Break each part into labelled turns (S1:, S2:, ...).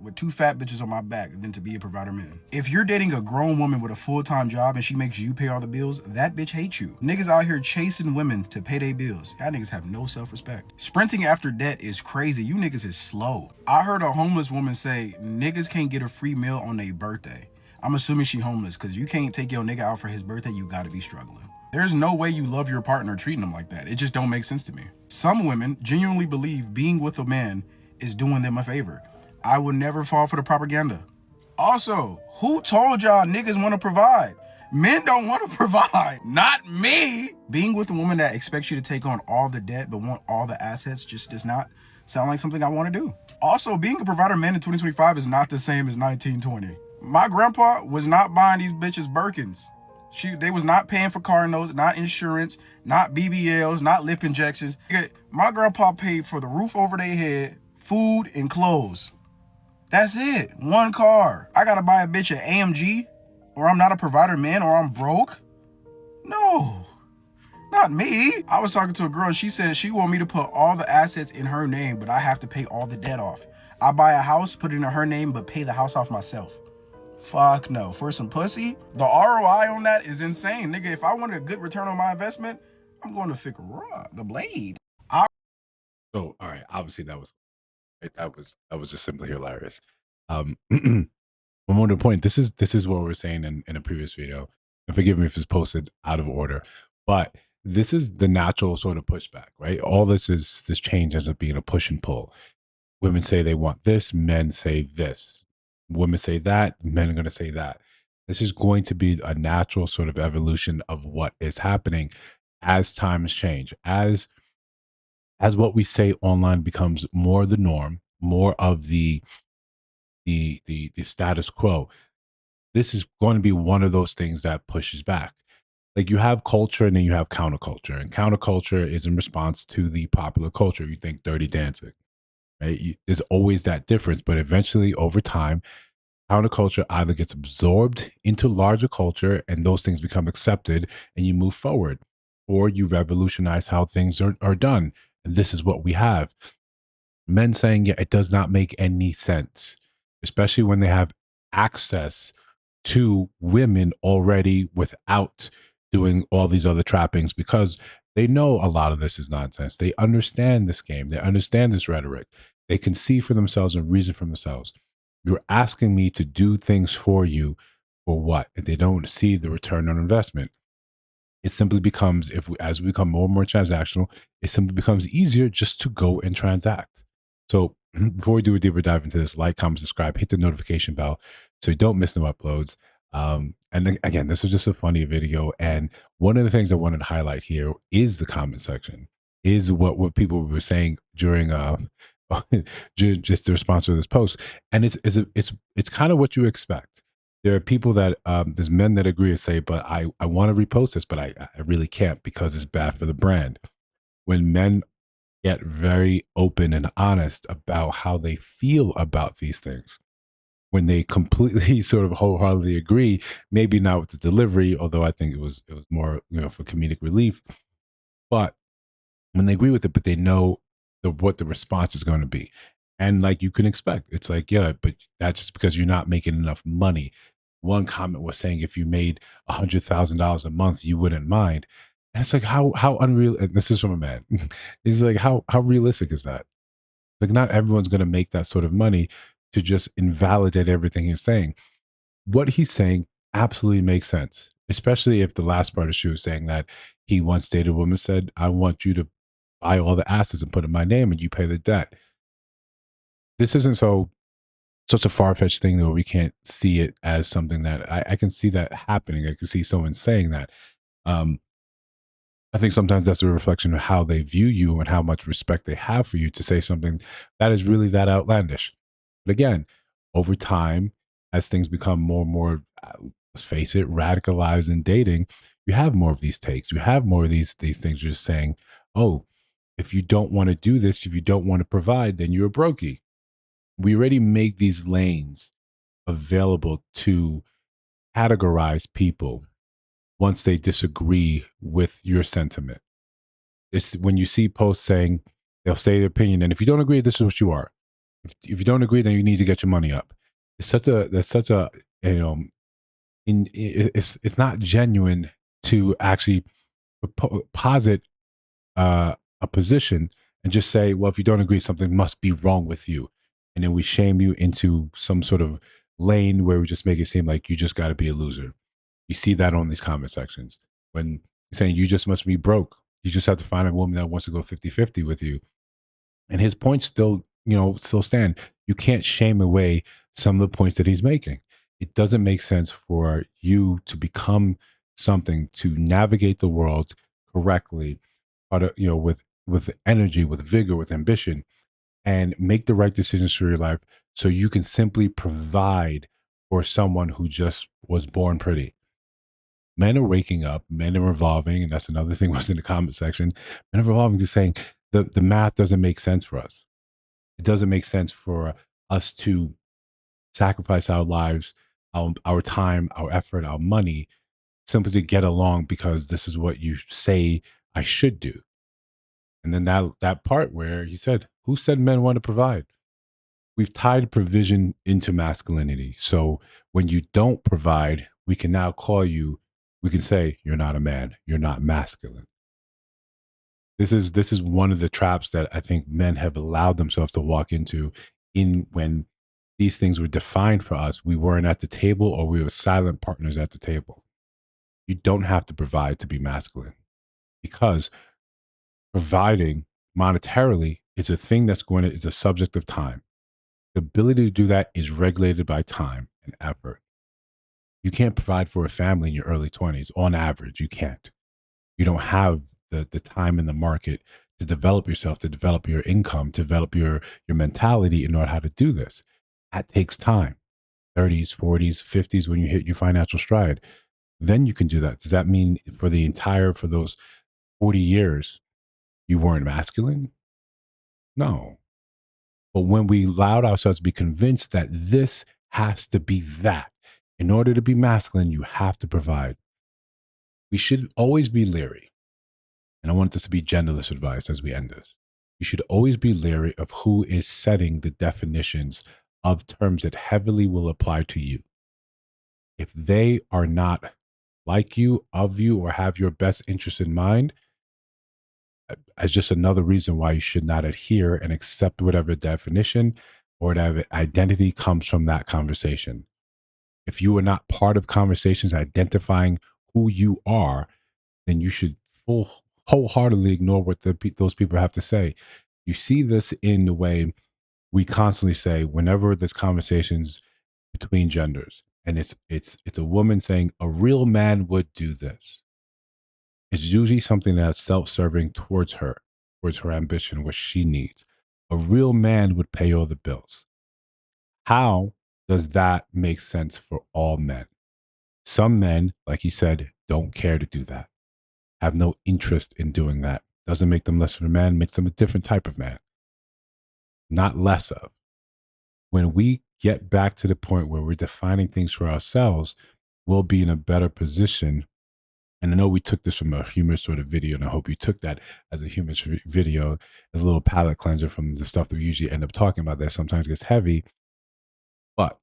S1: with 2 fat bitches on my back than to be a provider man. If you're dating a grown woman with a full-time job and she makes you pay all the bills, that bitch hates you. Niggas out here chasing women to pay their bills. Y'all niggas have no self-respect. Sprinting after debt is crazy. You niggas is slow. I heard a homeless woman say niggas can't get a free meal on their birthday. I'm assuming she homeless, because you can't take your nigga out for his birthday, you gotta be struggling. There's no way you love your partner treating them like that. It just don't make sense to me. Some women genuinely believe being with a man is doing them a favor. I would never fall for the propaganda. Also, who told y'all niggas want to provide? Men don't want to provide. Not me. Being with a woman that expects you to take on all the debt but want all the assets just does not sound like something I want to do. Also, being a provider man in 2025 is not the same as 1920. My grandpa was not buying these bitches Birkins. They was not paying for car notes, not insurance, not BBLs, not lip injections. My grandpa paid for the roof over their head, food, and clothes. That's it. One car. I gotta buy a bitch an AMG, or I'm not a provider man, or I'm broke? No, not me. I was talking to a girl and she said she want me to put all the assets in her name, but I have to pay all the debt off. I buy a house, put it in her name, but pay the house off myself. Fuck no. For some pussy, the ROI on that is insane. Nigga, if I want a good return on my investment, I'm going to fix the blade.
S2: So, all right, obviously that was just simply hilarious. One more to the point, this is what we were saying in a previous video, and forgive me if it's posted out of order, but this is the natural sort of pushback, right? All this change ends up being a push and pull. Women say they want this, men say this. Women say that, men are going to say that. This is going to be a natural sort of evolution of what is happening as times change, as what we say online becomes more the norm, more of the status quo. This is going to be one of those things that pushes back. Like, you have culture and then you have counterculture, and counterculture is in response to the popular culture. You think Dirty Dancing, right? There's always that difference, but eventually over time, counterculture either gets absorbed into larger culture and those things become accepted and you move forward, or you revolutionize how things are done. And this is what we have. Men saying, yeah, it does not make any sense, especially when they have access to women already without doing all these other trappings, because they know a lot of this is nonsense. They understand this game. They understand this rhetoric. They can see for themselves and reason for themselves. You're asking me to do things for you for what? If they don't see the return on investment, it simply becomes, as we become more and more transactional, it simply becomes easier just to go and transact. So before we do a deeper dive into this, like, comment, subscribe, hit the notification bell so you don't miss no uploads. And then, again, this was just a funny video. And one of the things I wanted to highlight here is the comment section, is what people were saying during just the response to this post. And it's kind of what you expect. There are people that there's men that agree and say, but I want to repost this, but I really can't because it's bad for the brand. When men get very open and honest about how they feel about these things, when they completely sort of wholeheartedly agree, maybe not with the delivery, although I think it was more, for comedic relief, but when they agree with it, but they know what the response is going to be. And like you can expect, it's like, yeah, but that's just because you're not making enough money. One comment was saying if you made $100,000 a month, you wouldn't mind. And it's like, how unreal. And this is from a man. He's like, how realistic is that? Like, not everyone's going to make that sort of money to just invalidate everything he's saying. What he's saying absolutely makes sense, especially if the last part of Shu is saying that he once dated a woman, said, I want you to buy all the assets and put in my name and you pay the debt. This isn't such a far-fetched thing where we can't see it as something that I can see that happening. I can see someone saying that. Um, I think sometimes that's a reflection of how they view you and how much respect they have for you to say something that is really that outlandish. But again, over time, as things become more and more, let's face it, radicalized in dating, you have more of these takes. You have more of these things just saying, oh, if you don't want to do this, if you don't want to provide, then you're a brokey. We already make these lanes available to categorize people once they disagree with your sentiment. It's when you see posts saying, they'll say their opinion, and if you don't agree, this is what you are. If you don't agree, then you need to get your money up. That's such a, you know, it's not genuine to actually posit a position and just say, well, if you don't agree, something must be wrong with you. And then we shame you into some sort of lane where we just make it seem like you just got to be a loser. You see that on these comment sections when saying you just must be broke. You just have to find a woman that wants to go 50-50 with you. And his points still, still stand. You can't shame away some of the points that he's making. It doesn't make sense for you to become something to navigate the world correctly, with energy, with vigor, with ambition, and make the right decisions for your life so you can simply provide for someone who just was born pretty. Men are waking up, men are evolving, and that's another thing was in the comment section. Men are evolving to saying the math doesn't make sense for us. It doesn't make sense for us to sacrifice our lives, our time, our effort, our money, simply to get along because this is what you say I should do. And then that part where he said, "Who said men want to provide?" We've tied provision into masculinity. So when you don't provide, we can now call you. We can say you're not a man. You're not masculine. This is one of the traps that I think men have allowed themselves to walk into. In when these things were defined for us, we weren't at the table, or we were silent partners at the table. You don't have to provide to be masculine, because providing monetarily is a thing is a subject of time. The ability to do that is regulated by time and effort. You can't provide for a family in your early 20s. On average, you can't. You don't have the time in the market to develop yourself, to develop your income, to develop your mentality in order how to do this. That takes time. 30s, 40s, 50s, when you hit your financial stride, then you can do that. Does that mean for those 40 years, you weren't masculine? No. But when we allowed ourselves to be convinced that this has to be that, in order to be masculine, you have to provide. We should always be leery. And I want this to be genderless advice as we end this. You should always be leery of who is setting the definitions of terms that heavily will apply to you. If they are not like you, of you, or have your best interest in mind, as just another reason why you should not adhere and accept whatever definition or whatever identity comes from that conversation. If you are not part of conversations identifying who you are, then you should wholeheartedly ignore what those people have to say. You see this in the way we constantly say whenever there's conversations between genders, and it's a woman saying a real man would do this. It's usually something that's self-serving towards her ambition, what she needs. A real man would pay all the bills. How does that make sense for all men? Some men, like he said, don't care to do that, have no interest in doing that. Doesn't make them less of a man, makes them a different type of man, not less of. When we get back to the point where we're defining things for ourselves, we'll be in a better position. And I know we took this from a humorous sort of video, and I hope you took that as a humorous video, as a little palate cleanser from the stuff that we usually end up talking about that sometimes gets heavy. But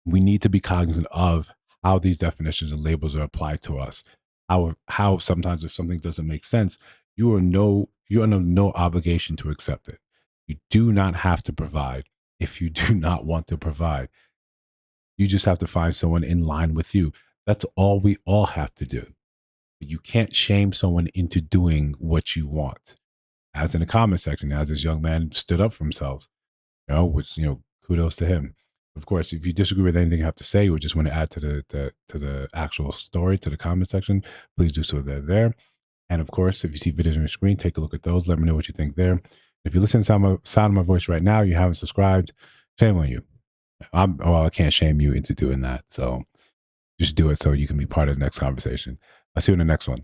S2: we need to be cognizant of how these definitions and labels are applied to us. How sometimes if something doesn't make sense, you're under no obligation to accept it. You do not have to provide if you do not want to provide. You just have to find someone in line with you. That's all we all have to do. You can't shame someone into doing what you want. As in the comment section, as this young man stood up for himself, which kudos to him. Of course, if you disagree with anything I have to say, or just want to add to the actual story, to the comment section, please do so there. And of course, if you see videos on your screen, take a look at those. Let me know what you think there. If you listen to sound of my voice right now, you haven't subscribed, shame on you. I can't shame you into doing that. So just do it so you can be part of the next conversation. I'll see you in the next one.